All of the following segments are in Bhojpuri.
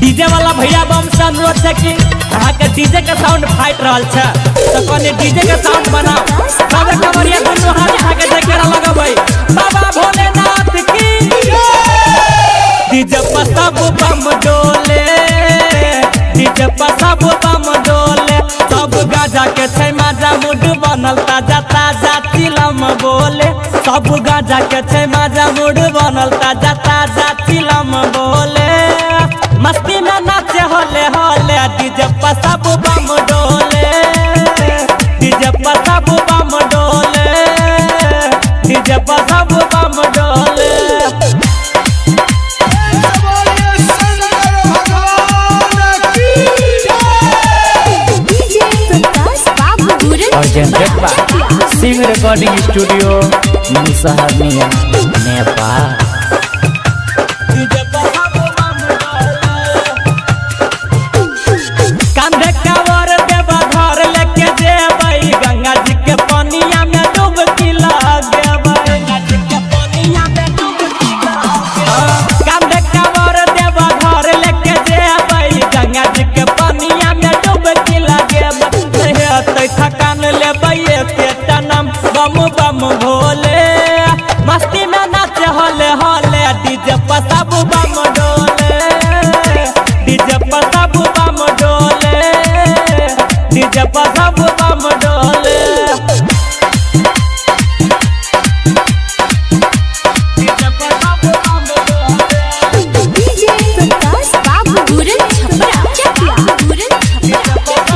डीजे वाला भैया बम से अनुरोध है कि अहाँ के डीजे के साउंड फाइट रहल छे तो कने डीजे के साउंड बनाओ। सब कवरिया दोनों हाथ उठा के जयकारा लगाबै बाबा भोलेनाथ की डीजे पर सब बम डोले, डीजे पर सब बम डोले। सब गाजा के छै माजा मुड बनल ताजा ताजा चिलम बोले। सब गाजा के छै माजा मुड बनल ताजा ताजा चिलम बोले। मस्ती में नाचे होले होले डीजे पर सब बम डोले, डीजे पर सब बम डोले, डीजे पर सब बम डोले। Singh recording studio Musaharniya Nepal. कांधे कावर देवा घर लेके जेबै गंगा जी के पानिया में डुबकी लगेबै। कांधे कावर देवा घर लेके जेबै गंगा जी के पानिया में डुबकी लगेबै। हेतै थकान लेबै एके तनम बम बम भोले। मस्ती में नाचे होले होले डीजे पर सब बम डोले, डीजे पर सब बम डोले, डीजे पर सब बम डोले। डीजे पर सब बम डोले। डीजे प्रकाश बाबू पूरन छपरा चकिया, पूरन छपरा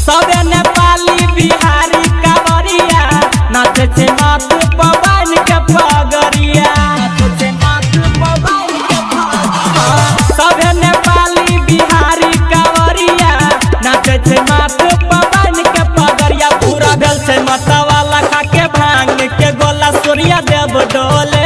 सबे नेपाली बिहारी कांवरिया नाचे छे माथ पवन के पगरिया। सबे नेपाली बिहारी कांवरिया नाचे छे माथ पवन के पगरिया। पूरा भेल छे मतवाला खा के भांग के गोला सूर्य देव डोले।